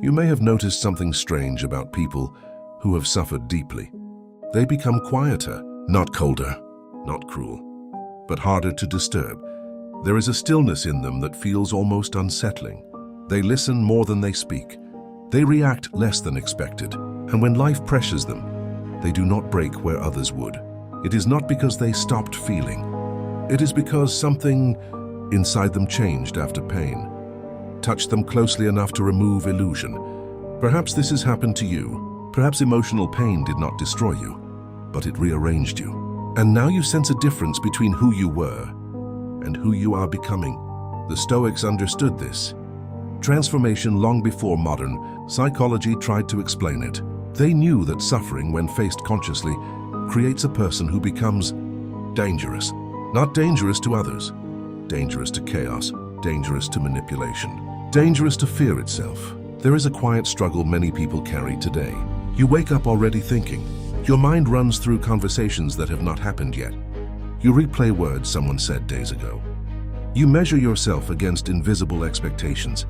You may have noticed something strange about people who have suffered deeply. They become quieter, not colder, not cruel, but harder to disturb. There is a stillness in them that feels almost unsettling. They listen more than they speak. They react less than expected. And when life pressures them, they do not break where others would. It is not because they stopped feeling. It is because something inside them changed after pain, touched them closely enough to remove illusion. Perhaps this has happened to you. Perhaps emotional pain did not destroy you, but it rearranged you. And now you sense a difference between who you were and who you are becoming. The Stoics understood this transformation long before modern psychology tried to explain it. They knew that suffering, when faced consciously, creates a person who becomes dangerous. Not dangerous to others, dangerous to chaos, dangerous to manipulation, dangerous to fear itself. There is a quiet struggle many people carry today. You wake up already thinking. Your mind runs through conversations that have not happened yet. You replay words someone said days ago. You measure yourself against invisible expectations.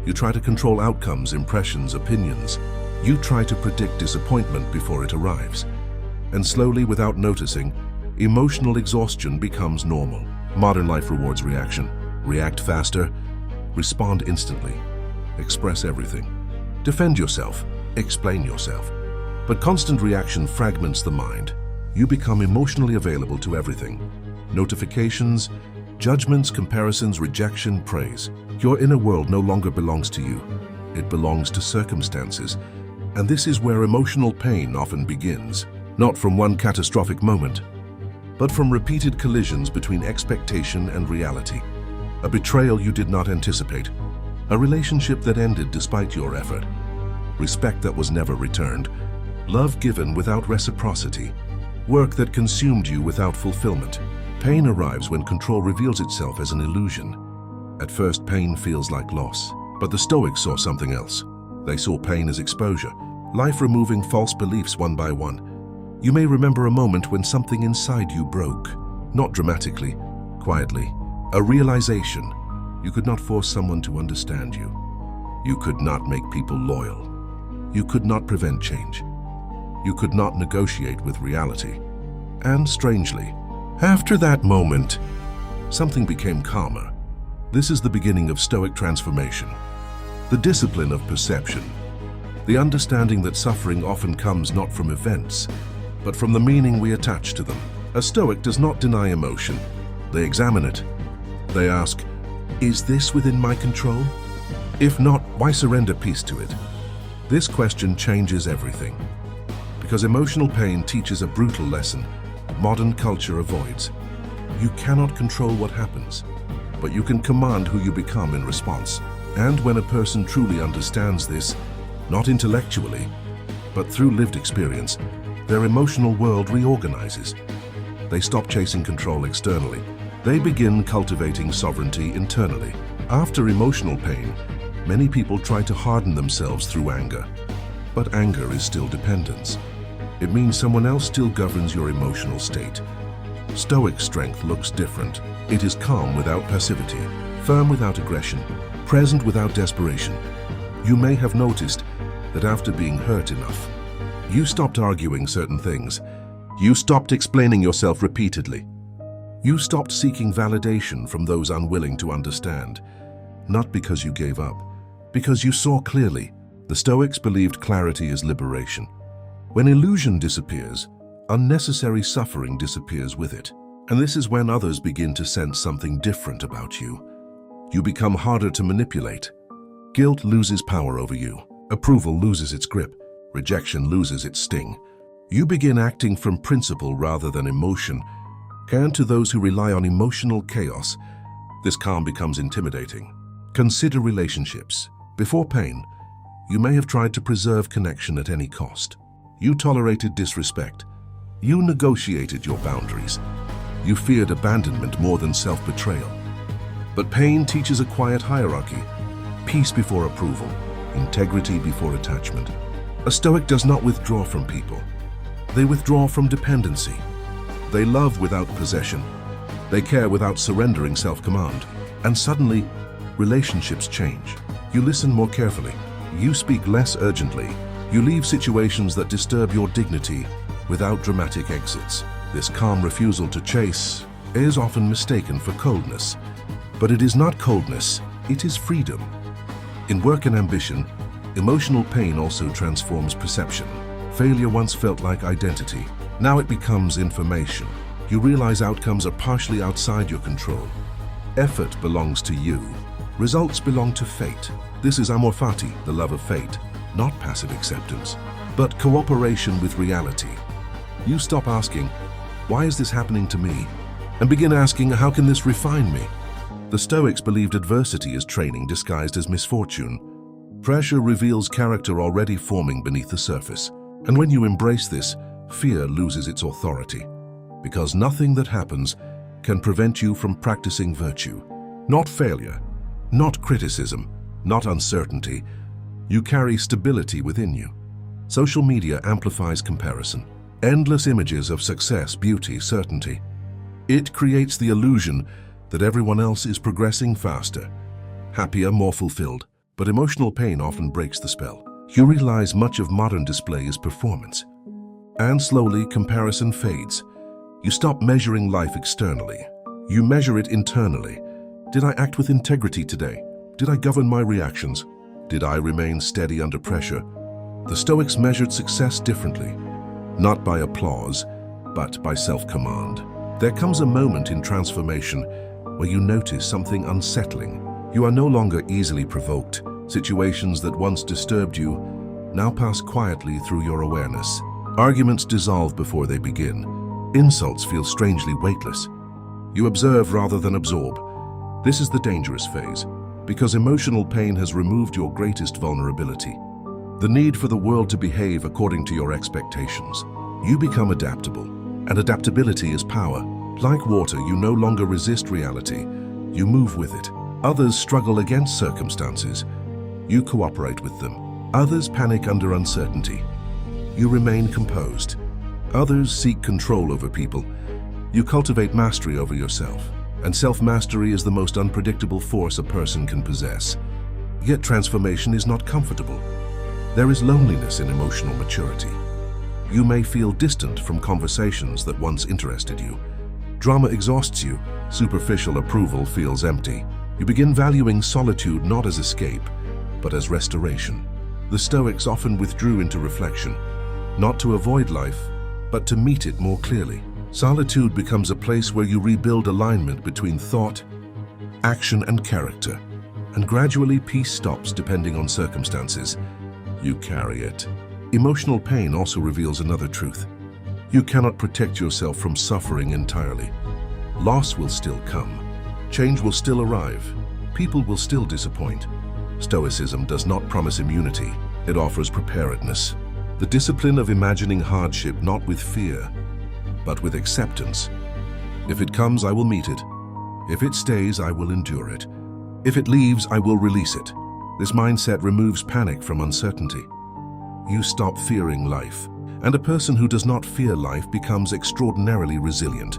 You try to control outcomes, impressions, opinions. You try to predict disappointment before it arrives. And slowly, without noticing, emotional exhaustion becomes normal. Modern life rewards reaction. React faster, respond instantly, express everything. Defend yourself, explain yourself. But constant reaction fragments the mind. You become emotionally available to everything. Notifications, judgments, comparisons, rejection, praise. Your inner world no longer belongs to you. It belongs to circumstances. And this is where emotional pain often begins. Not from one catastrophic moment, but from repeated collisions between expectation and reality. A betrayal you did not anticipate. A relationship that ended despite your effort. Respect that was never returned. Love given without reciprocity. Work that consumed you without fulfillment. Pain arrives when control reveals itself as an illusion. At first, pain feels like loss. But the Stoics saw something else. They saw pain as exposure. Life removing false beliefs one by one. You may remember a moment when something inside you broke. Not dramatically, quietly. A realization. You could not force someone to understand you. You could not make people loyal. You could not prevent change. You could not negotiate with reality. And strangely, after that moment, something became calmer. This is the beginning of Stoic transformation. The discipline of perception. The understanding that suffering often comes not from events, but from the meaning we attach to them. A Stoic does not deny emotion. They examine it. They ask, is this within my control? If not, why surrender peace to it? This question changes everything. Because emotional pain teaches a brutal lesson modern culture avoids. You cannot control what happens, but you can command who you become in response. And when a person truly understands this, not intellectually, but through lived experience, their emotional world reorganizes. They stop chasing control externally. They begin cultivating sovereignty internally. After emotional pain, many people try to harden themselves through anger. But anger is still dependence. It means someone else still governs your emotional state. Stoic strength looks different. It is calm without passivity, firm without aggression, present without desperation. You may have noticed that after being hurt enough, you stopped arguing certain things. You stopped explaining yourself repeatedly. You stopped seeking validation from those unwilling to understand. Not because you gave up, because you saw clearly. The Stoics believed clarity is liberation. When illusion disappears, unnecessary suffering disappears with it. And this is when others begin to sense something different about you. You become harder to manipulate. Guilt loses power over you. Approval loses its grip. Rejection loses its sting. You begin acting from principle rather than emotion. And to those who rely on emotional chaos, this calm becomes intimidating. Consider relationships. Before pain, you may have tried to preserve connection at any cost. You tolerated disrespect. You negotiated your boundaries. You feared abandonment more than self-betrayal. But pain teaches a quiet hierarchy. Peace before approval. Integrity before attachment. A Stoic does not withdraw from people. They withdraw from dependency. They love without possession. They care without surrendering self-command. And suddenly, relationships change. You listen more carefully. You speak less urgently. You leave situations that disturb your dignity without dramatic exits. This calm refusal to chase is often mistaken for coldness. But it is not coldness, it is freedom. In work and ambition, emotional pain also transforms perception. Failure once felt like identity. Now it becomes information. You realize outcomes are partially outside your control. Effort belongs to you. Results belong to fate. This is amor fati, the love of fate, not passive acceptance, but cooperation with reality. You stop asking, why is this happening to me? And begin asking, how can this refine me? The Stoics believed adversity is training disguised as misfortune. Pressure reveals character already forming beneath the surface. And when you embrace this, fear loses its authority. Because nothing that happens can prevent you from practicing virtue. Not failure, not criticism, not uncertainty. You carry stability within you. Social media amplifies comparison. Endless images of success, beauty, certainty. It creates the illusion that everyone else is progressing faster, happier, more fulfilled. But emotional pain often breaks the spell. You realize much of modern display is performance. And slowly, comparison fades. You stop measuring life externally. You measure it internally. Did I act with integrity today? Did I govern my reactions? Did I remain steady under pressure? The Stoics measured success differently, not by applause, but by self-command. There comes a moment in transformation where you notice something unsettling. You are no longer easily provoked. Situations that once disturbed you now pass quietly through your awareness. Arguments dissolve before they begin. Insults feel strangely weightless. You observe rather than absorb. This is the dangerous phase, because emotional pain has removed your greatest vulnerability. The need for the world to behave according to your expectations. You become adaptable, and adaptability is power. Like water, you no longer resist reality. You move with it. Others struggle against circumstances. You cooperate with them. Others panic under uncertainty. You remain composed. Others seek control over people. You cultivate mastery over yourself. And self-mastery is the most unpredictable force a person can possess. Yet transformation is not comfortable. There is loneliness in emotional maturity. You may feel distant from conversations that once interested you. Drama exhausts you. Superficial approval feels empty. You begin valuing solitude not as escape, but as restoration. The Stoics often withdrew into reflection, not to avoid life, but to meet it more clearly. Solitude becomes a place where you rebuild alignment between thought, action, and character. And gradually peace stops depending on circumstances. You carry it. Emotional pain also reveals another truth. You cannot protect yourself from suffering entirely. Loss will still come. Change will still arrive. People will still disappoint. Stoicism does not promise immunity. It offers preparedness. The discipline of imagining hardship not with fear, but with acceptance. If it comes, I will meet it. If it stays, I will endure it. If it leaves, I will release it. This mindset removes panic from uncertainty. You stop fearing life, and a person who does not fear life becomes extraordinarily resilient.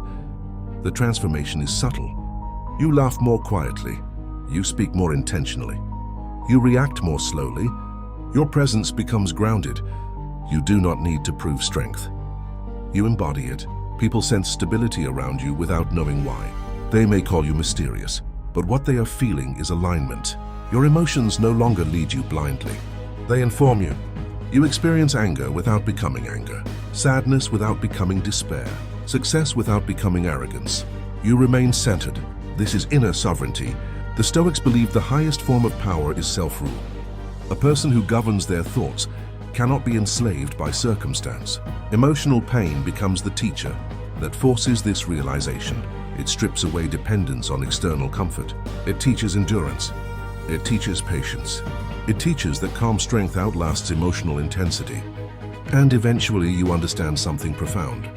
The transformation is subtle. You laugh more quietly. You speak more intentionally. You react more slowly. Your presence becomes grounded. You do not need to prove strength. You embody it. People sense stability around you without knowing why. They may call you mysterious, but what they are feeling is alignment. Your emotions no longer lead you blindly. They inform you. You experience anger without becoming anger, sadness without becoming despair, success without becoming arrogance. You remain centered. This is inner sovereignty. The Stoics believe the highest form of power is self-rule. A person who governs their thoughts cannot be enslaved by circumstance. Emotional pain becomes the teacher that forces this realization. It strips away dependence on external comfort. It teaches endurance. It teaches patience. It teaches that calm strength outlasts emotional intensity. And eventually you understand something profound.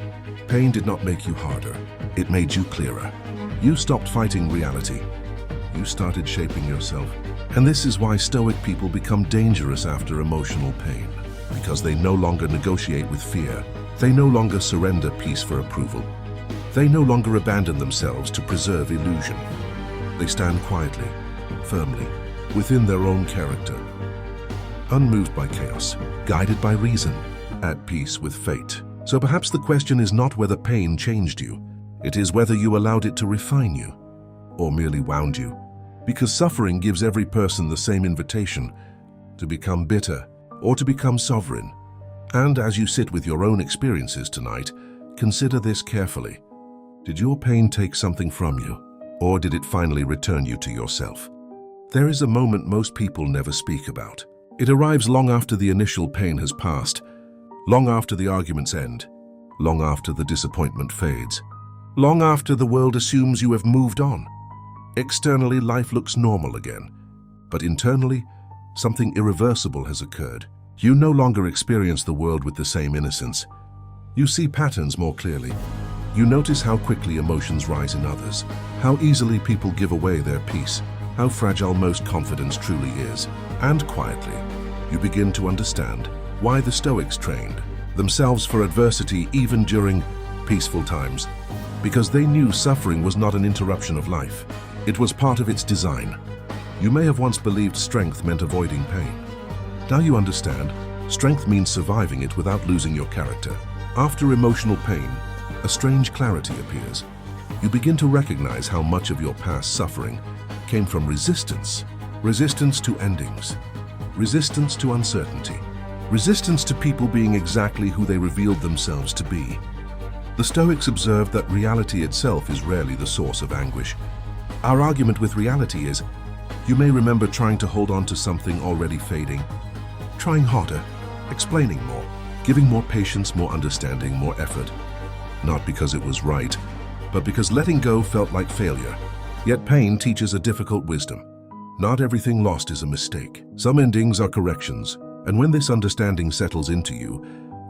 Pain did not make you harder. It made you clearer. You stopped fighting reality. You started shaping yourself. And this is why Stoic people become dangerous after emotional pain. Because they no longer negotiate with fear. They no longer surrender peace for approval. They no longer abandon themselves to preserve illusion. They stand quietly, firmly, within their own character. unmoved by chaos, guided by reason, at peace with fate. So perhaps the question is not whether pain changed you, it is whether you allowed it to refine you, or merely wound you. Because suffering gives every person the same invitation to become bitter or to become sovereign. And as you sit with your own experiences tonight, consider this carefully. Did your pain take something from you, or did it finally return you to yourself? There is a moment most people never speak about. It arrives long after the initial pain has passed, long after the arguments end, long after the disappointment fades, long after the world assumes you have moved on. Externally, life looks normal again, but internally, something irreversible has occurred. You no longer experience the world with the same innocence. You see patterns more clearly. You notice how quickly emotions rise in others, how easily people give away their peace, how fragile most confidence truly is. And quietly, you begin to understand why the Stoics trained themselves for adversity even during peaceful times. Because they knew suffering was not an interruption of life. It was part of its design. You may have once believed strength meant avoiding pain. Now you understand, strength means surviving it without losing your character. After emotional pain, a strange clarity appears. You begin to recognize how much of your past suffering came from resistance. Resistance to endings. Resistance to uncertainty. Resistance to people being exactly who they revealed themselves to be. The Stoics observed that reality itself is rarely the source of anguish. Our argument with reality is, you may remember trying to hold on to something already fading, trying harder, explaining more, giving more patience, more understanding, more effort. Not because it was right, but because letting go felt like failure. Yet pain teaches a difficult wisdom. Not everything lost is a mistake. Some endings are corrections, and when this understanding settles into you,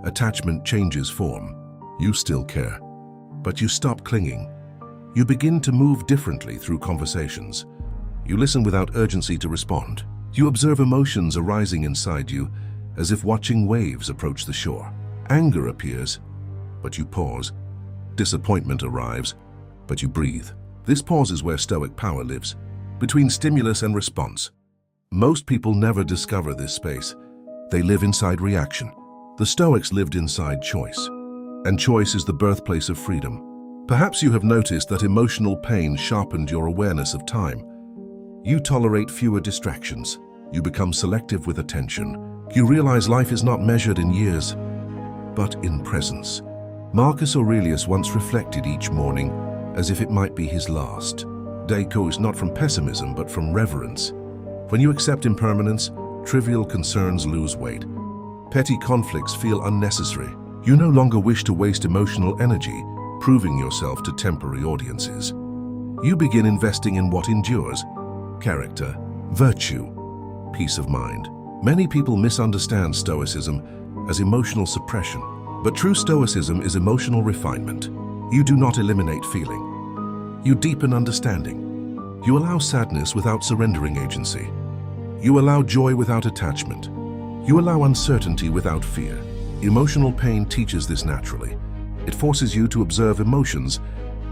attachment changes form. You still care, but you stop clinging. You begin to move differently through conversations. You listen without urgency to respond. You observe emotions arising inside you, as if watching waves approach the shore. Anger appears, but you pause. Disappointment arrives, but you breathe. This pause is where Stoic power lives, between stimulus and response. Most people never discover this space. They live inside reaction. The Stoics lived inside choice, and choice is the birthplace of freedom. Perhaps you have noticed that emotional pain sharpened your awareness of time. You tolerate fewer distractions. You become selective with attention. You realize life is not measured in years, but in presence. Marcus Aurelius once reflected each morning as if it might be his last. Day goes not from pessimism, but from reverence. When you accept impermanence, trivial concerns lose weight. Petty conflicts feel unnecessary. You no longer wish to waste emotional energy, proving yourself to temporary audiences. You begin investing in what endures: character, virtue, peace of mind. Many people misunderstand Stoicism as emotional suppression, but true Stoicism is emotional refinement. You do not eliminate feeling. You deepen understanding. You allow sadness without surrendering agency. You allow joy without attachment. You allow uncertainty without fear. Emotional pain teaches this naturally. It forces you to observe emotions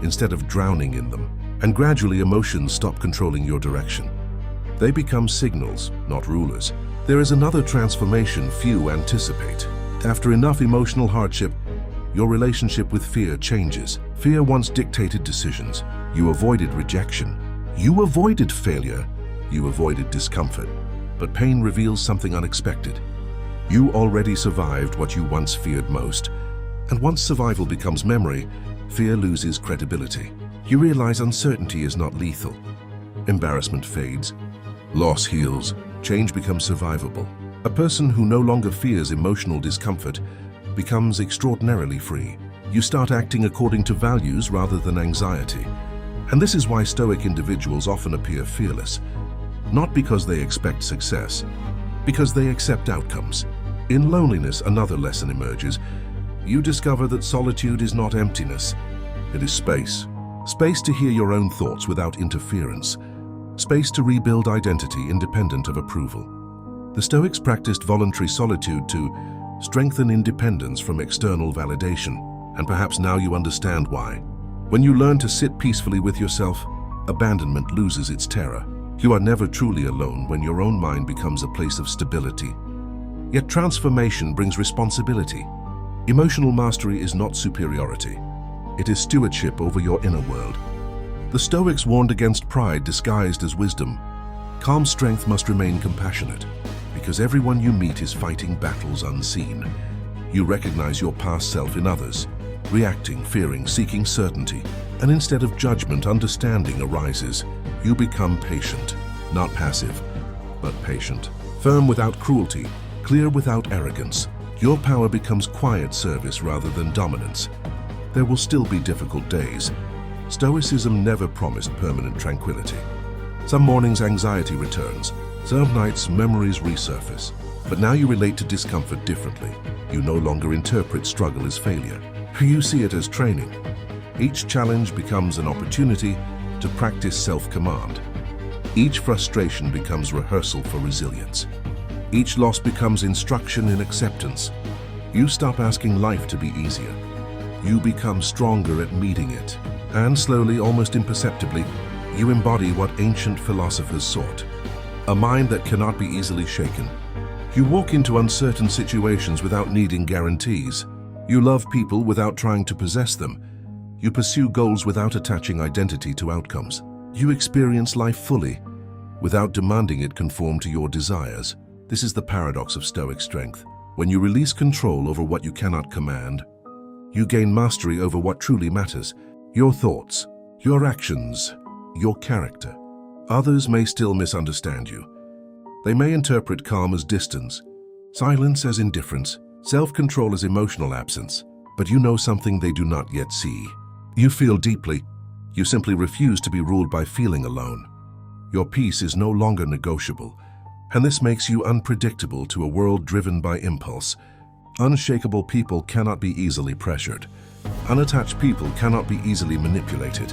instead of drowning in them. And gradually emotions stop controlling your direction. They become signals, not rulers. There is another transformation few anticipate. After enough emotional hardship, your relationship with fear changes. Fear once dictated decisions. You avoided rejection. You avoided failure. You avoided discomfort. But pain reveals something unexpected. You already survived what you once feared most. And once survival becomes memory, fear loses credibility. You realize uncertainty is not lethal. Embarrassment fades. Loss heals. Change becomes survivable. A person who no longer fears emotional discomfort becomes extraordinarily free. You start acting according to values rather than anxiety. And this is why Stoic individuals often appear fearless. Not because they expect success, because they accept outcomes. In loneliness, another lesson emerges. You discover that solitude is not emptiness. It is space. Space to hear your own thoughts without interference. Space to rebuild identity independent of approval. The Stoics practiced voluntary solitude to strengthen independence from external validation. And perhaps now you understand why. When you learn to sit peacefully with yourself, abandonment loses its terror. You are never truly alone when your own mind becomes a place of stability. Yet transformation brings responsibility. Emotional mastery is not superiority. It is stewardship over your inner world. The Stoics warned against pride disguised as wisdom. Calm strength must remain compassionate, because everyone you meet is fighting battles unseen. You recognize your past self in others, reacting, fearing, seeking certainty, and instead of judgment, understanding arises. You become patient, not passive, but patient. Firm without cruelty, clear without arrogance. Your power becomes quiet service rather than dominance. There will still be difficult days. Stoicism never promised permanent tranquility. Some mornings anxiety returns, some nights memories resurface. But now you relate to discomfort differently. You no longer interpret struggle as failure. You see it as training. Each challenge becomes an opportunity to practice self-command. Each frustration becomes rehearsal for resilience. Each loss becomes instruction in acceptance. You stop asking life to be easier. You become stronger at meeting it. And slowly, almost imperceptibly, you embody what ancient philosophers sought. A mind that cannot be easily shaken. You walk into uncertain situations without needing guarantees. You love people without trying to possess them. You pursue goals without attaching identity to outcomes. You experience life fully, without demanding it conform to your desires. This is the paradox of Stoic strength. When you release control over what you cannot command, you gain mastery over what truly matters. Your thoughts, your actions, your character. Others may still misunderstand you. They may interpret calm as distance, silence as indifference, self-control as emotional absence, but you know something they do not yet see. You feel deeply. You simply refuse to be ruled by feeling alone. Your peace is no longer negotiable, and this makes you unpredictable to a world driven by impulse. Unshakable people cannot be easily pressured. Unattached people cannot be easily manipulated.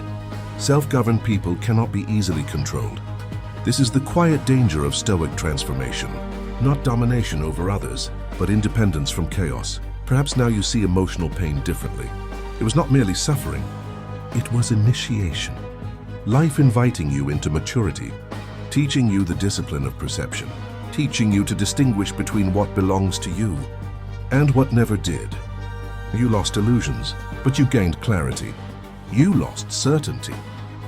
Self-governed people cannot be easily controlled. This is the quiet danger of Stoic transformation. Not domination over others, but independence from chaos. Perhaps now you see emotional pain differently. It was not merely suffering, it was initiation. Life inviting you into maturity, teaching you the discipline of perception, teaching you to distinguish between what belongs to you and what never did. You lost illusions, but you gained clarity. You lost certainty,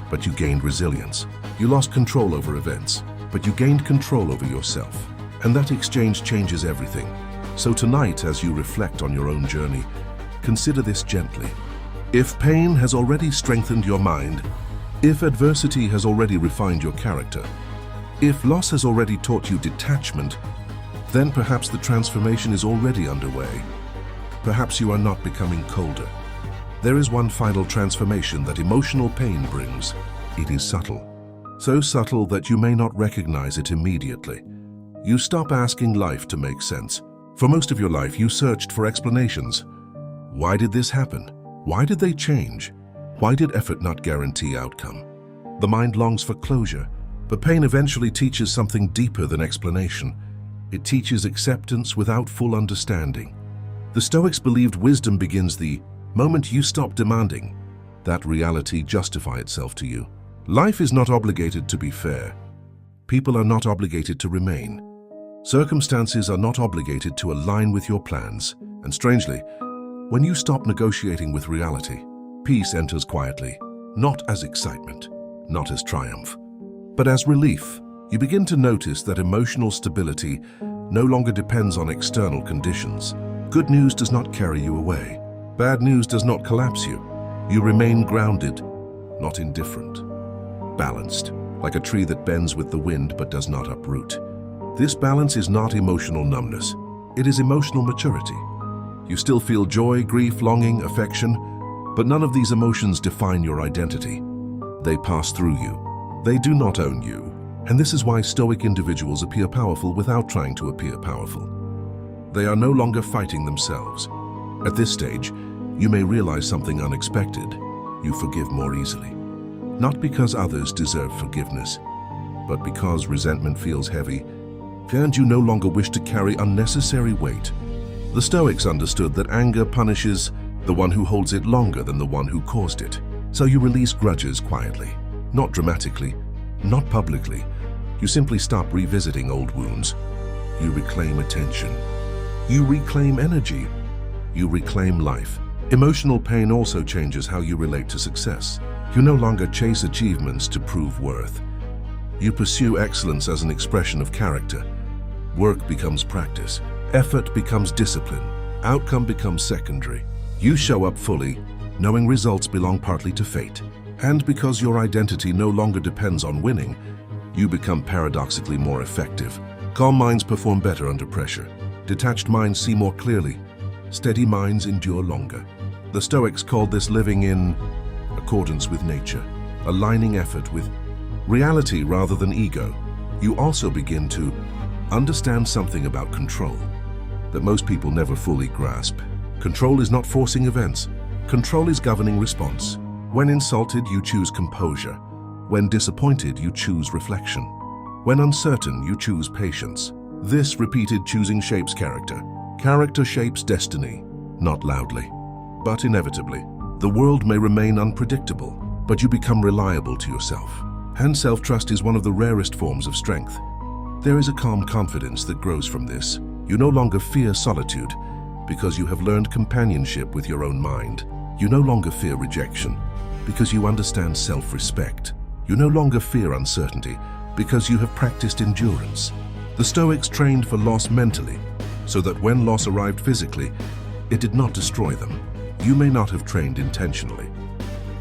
but you gained resilience. You lost control over events, but you gained control over yourself. And that exchange changes everything. So tonight, as you reflect on your own journey, consider this gently. If pain has already strengthened your mind, if adversity has already refined your character, if loss has already taught you detachment, then perhaps the transformation is already underway. Perhaps you are not becoming colder. There is one final transformation that emotional pain brings. It is subtle. So subtle that you may not recognize it immediately. You stop asking life to make sense. For most of your life, you searched for explanations. Why did this happen? Why did they change? Why did effort not guarantee outcome? The mind longs for closure, but pain eventually teaches something deeper than explanation. It teaches acceptance without full understanding. The Stoics believed wisdom begins the moment you stop demanding that reality justify itself to you. Life is not obligated to be fair. People are not obligated to remain. Circumstances are not obligated to align with your plans. And strangely, when you stop negotiating with reality, peace enters quietly, not as excitement, not as triumph, but as relief. You begin to notice that emotional stability no longer depends on external conditions. Good news does not carry you away. Bad news does not collapse you. You remain grounded, not indifferent. Balanced, like a tree that bends with the wind but does not uproot. This balance is not emotional numbness. It is emotional maturity. You still feel joy, grief, longing, affection, but none of these emotions define your identity. They pass through you. They do not own you. And this is why Stoic individuals appear powerful without trying to appear powerful. They are no longer fighting themselves. At this stage, you may realize something unexpected. You forgive more easily. Not because others deserve forgiveness, but because resentment feels heavy, and you no longer wish to carry unnecessary weight. The Stoics understood that anger punishes the one who holds it longer than the one who caused it. So you release grudges quietly, not dramatically, not publicly. You simply stop revisiting old wounds. You reclaim attention. You reclaim energy. You reclaim life. Emotional pain also changes how you relate to success. You no longer chase achievements to prove worth. You pursue excellence as an expression of character. Work becomes practice. Effort becomes discipline. Outcome becomes secondary. You show up fully, knowing results belong partly to fate. And because your identity no longer depends on winning, you become paradoxically more effective. Calm minds perform better under pressure. Detached minds see more clearly. Steady minds endure longer. The Stoics called this living in accordance with nature, aligning effort with reality rather than ego. You also begin to understand something about control that most people never fully grasp. Control is not forcing events. Control is governing response. When insulted, you choose composure. When disappointed, you choose reflection. When uncertain, you choose patience. This repeated choosing shapes character. Character shapes destiny, not loudly, but inevitably. The world may remain unpredictable, but you become reliable to yourself. And self-trust is one of the rarest forms of strength. There is a calm confidence that grows from this. You no longer fear solitude because you have learned companionship with your own mind. You no longer fear rejection because you understand self-respect. You no longer fear uncertainty because you have practiced endurance. The Stoics trained for loss mentally, so that when loss arrived physically, it did not destroy them. You may not have trained intentionally.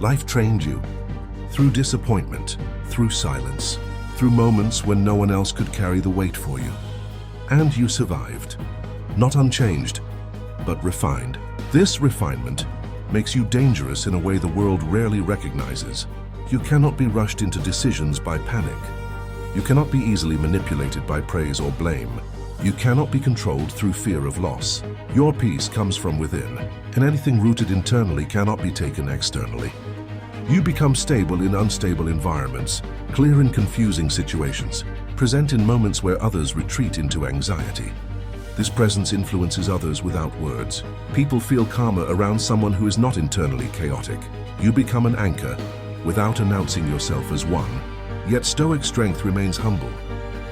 Life trained you through disappointment, through silence, through moments when no one else could carry the weight for you. And you survived, not unchanged, but refined. This refinement makes you dangerous in a way the world rarely recognizes. You cannot be rushed into decisions by panic. You cannot be easily manipulated by praise or blame. You cannot be controlled through fear of loss. Your peace comes from within, and anything rooted internally cannot be taken externally. You become stable in unstable environments, clear in confusing situations, present in moments where others retreat into anxiety. This presence influences others without words. People feel calmer around someone who is not internally chaotic. You become an anchor without announcing yourself as one. Yet Stoic strength remains humble,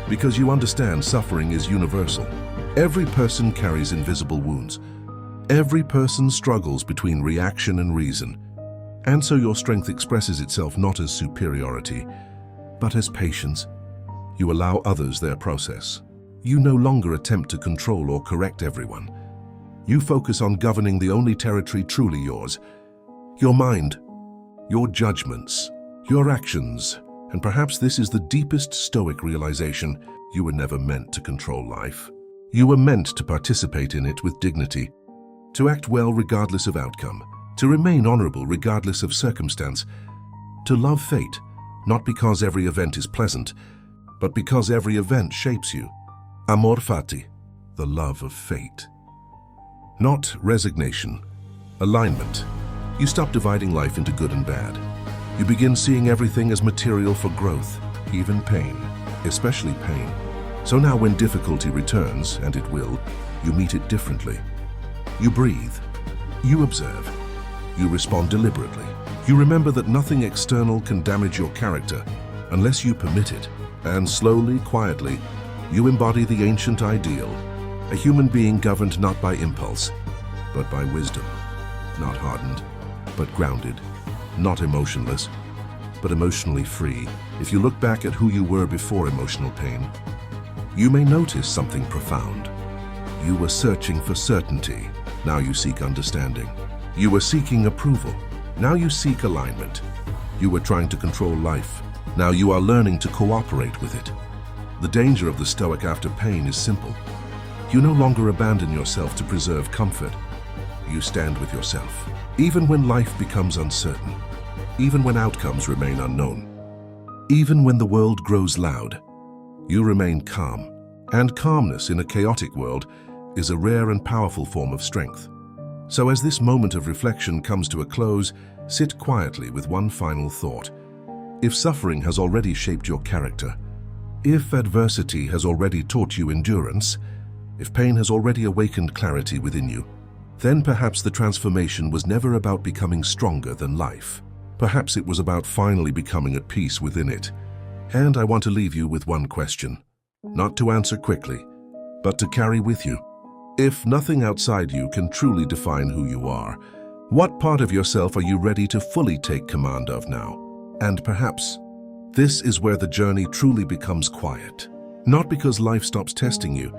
because you understand suffering is universal. Every person carries invisible wounds. Every person struggles between reaction and reason. And so your strength expresses itself not as superiority, but as patience. You allow others their process. You no longer attempt to control or correct everyone. You focus on governing the only territory truly yours: your mind, your judgments, your actions. And perhaps this is the deepest Stoic realization: you were never meant to control life. You were meant to participate in it with dignity, to act well regardless of outcome, to remain honorable regardless of circumstance, to love fate, not because every event is pleasant, but because every event shapes you. Amor fati, the love of fate. Not resignation, alignment. You stop dividing life into good and bad. You begin seeing everything as material for growth, even pain, especially pain. So now when difficulty returns, and it will, you meet it differently. You breathe, you observe, you respond deliberately. You remember that nothing external can damage your character unless you permit it. And slowly, quietly, you embody the ancient ideal, a human being governed not by impulse, but by wisdom, not hardened, but grounded, not emotionless, but emotionally free. If you look back at who you were before emotional pain, you may notice something profound. You were searching for certainty. Now you seek understanding. You were seeking approval. Now you seek alignment. You were trying to control life. Now you are learning to cooperate with it. The danger of the Stoic after pain is simple. You no longer abandon yourself to preserve comfort. You stand with yourself, even when life becomes uncertain, even when outcomes remain unknown, even when the world grows loud. You remain calm, and calmness in a chaotic world is a rare and powerful form of strength. So as this moment of reflection comes to a close, sit quietly with one final thought. If suffering has already shaped your character, if adversity has already taught you endurance, if pain has already awakened clarity within you, then perhaps the transformation was never about becoming stronger than life. Perhaps it was about finally becoming at peace within it. And I want to leave you with one question, not to answer quickly, but to carry with you. If nothing outside you can truly define who you are, what part of yourself are you ready to fully take command of now? And perhaps this is where the journey truly becomes quiet. Not because life stops testing you,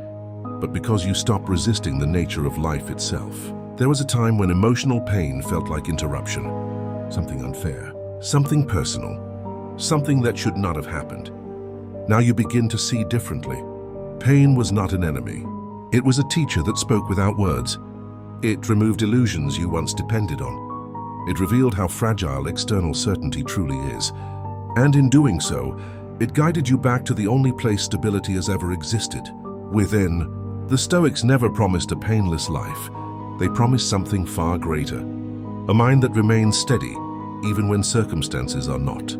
but because you stop resisting the nature of life itself. There was a time when emotional pain felt like interruption, something unfair, something personal, something that should not have happened. Now you begin to see differently. Pain was not an enemy. It was a teacher that spoke without words. It removed illusions you once depended on. It revealed how fragile external certainty truly is. And in doing so, it guided you back to the only place stability has ever existed, within. The Stoics never promised a painless life. They promised something far greater. A mind that remains steady, even when circumstances are not.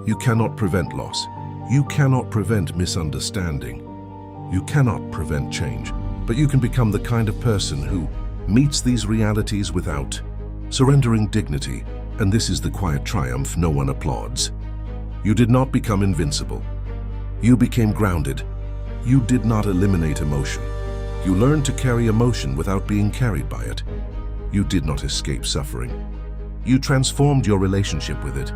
You cannot prevent loss. You cannot prevent misunderstanding. You cannot prevent change. But you can become the kind of person who meets these realities without surrendering dignity. And this is the quiet triumph no one applauds. You did not become invincible. You became grounded. You did not eliminate emotion. You learned to carry emotion without being carried by it. You did not escape suffering. You transformed your relationship with it.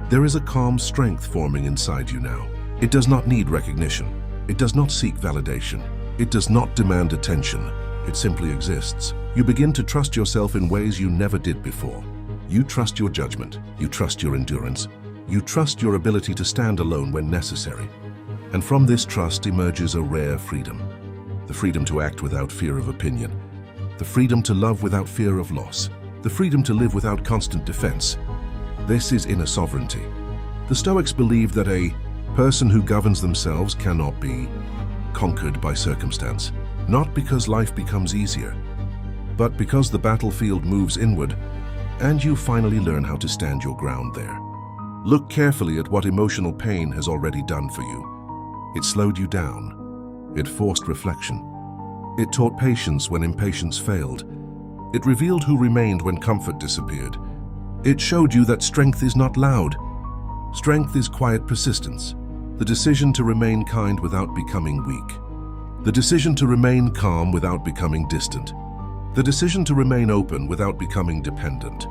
There is a calm strength forming inside you now. It does not need recognition. It does not seek validation. It does not demand attention. It simply exists. You begin to trust yourself in ways you never did before. You trust your judgment. You trust your endurance. You trust your ability to stand alone when necessary. And from this trust emerges a rare freedom. The freedom to act without fear of opinion. The freedom to love without fear of loss. The freedom to live without constant defense. This is inner sovereignty. The Stoics believe that a person who governs themselves cannot be conquered by circumstance. Not because life becomes easier, but because the battlefield moves inward and you finally learn how to stand your ground there. Look carefully at what emotional pain has already done for you. It slowed you down. It forced reflection. It taught patience when impatience failed. It revealed who remained when comfort disappeared. It showed you that strength is not loud. Strength is quiet persistence. The decision to remain kind without becoming weak. The decision to remain calm without becoming distant. The decision to remain open without becoming dependent.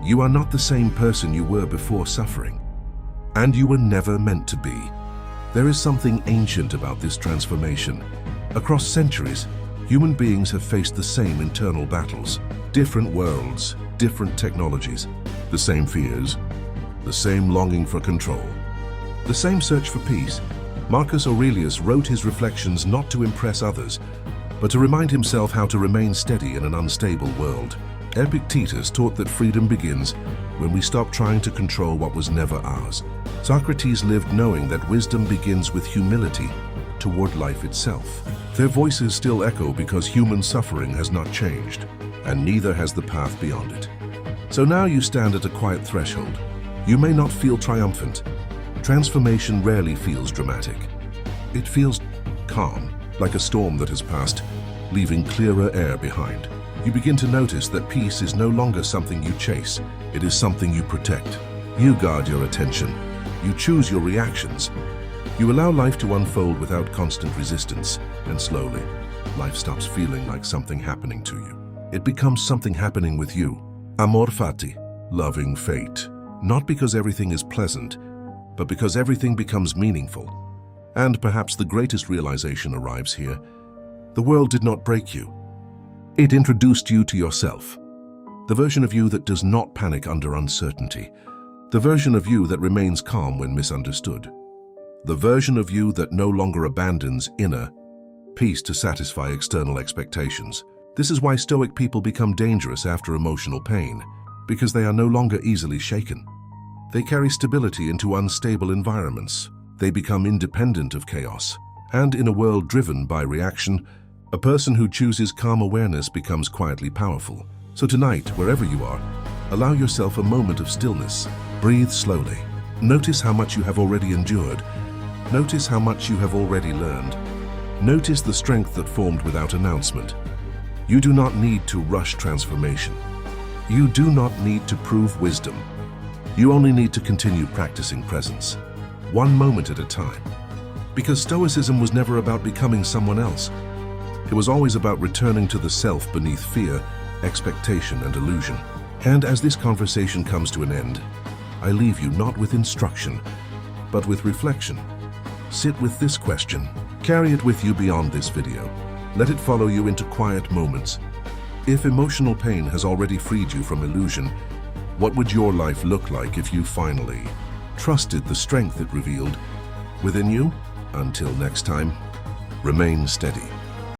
You are not the same person you were before suffering. And you were never meant to be. There is something ancient about this transformation. Across centuries, human beings have faced the same internal battles. Different worlds, different technologies, the same fears, the same longing for control, the same search for peace. Marcus Aurelius wrote his reflections not to impress others, but to remind himself how to remain steady in an unstable world. Epictetus taught that freedom begins when we stop trying to control what was never ours. Socrates lived knowing that wisdom begins with humility toward life itself. Their voices still echo because human suffering has not changed, and neither has the path beyond it. So now you stand at a quiet threshold. You may not feel triumphant. Transformation rarely feels dramatic. It feels calm, like a storm that has passed, leaving clearer air behind. You begin to notice that peace is no longer something you chase. It is something you protect. You guard your attention. You choose your reactions. You allow life to unfold without constant resistance, and slowly, life stops feeling like something happening to you. It becomes something happening with you. Amor fati, loving fate. Not because everything is pleasant, but because everything becomes meaningful. And perhaps the greatest realization arrives here. The world did not break you. It introduced you to yourself. The version of you that does not panic under uncertainty. The version of you that remains calm when misunderstood. The version of you that no longer abandons inner peace to satisfy external expectations. This is why Stoic people become dangerous after emotional pain, because they are no longer easily shaken. They carry stability into unstable environments. They become independent of chaos. And in a world driven by reaction, a person who chooses calm awareness becomes quietly powerful. So tonight, wherever you are, allow yourself a moment of stillness. Breathe slowly. Notice how much you have already endured. Notice how much you have already learned. Notice the strength that formed without announcement. You do not need to rush transformation. You do not need to prove wisdom. You only need to continue practicing presence, one moment at a time. Because Stoicism was never about becoming someone else. It It was always about returning to the self beneath fear, expectation, and illusion. And as this conversation comes to an end, I leave you not with instruction, but with reflection. Sit with this question. Carry it with you beyond this video. Let it follow you into quiet moments. If emotional pain has already freed you from illusion, what would your life look like if you finally trusted the strength it revealed within you? Until next time, remain steady.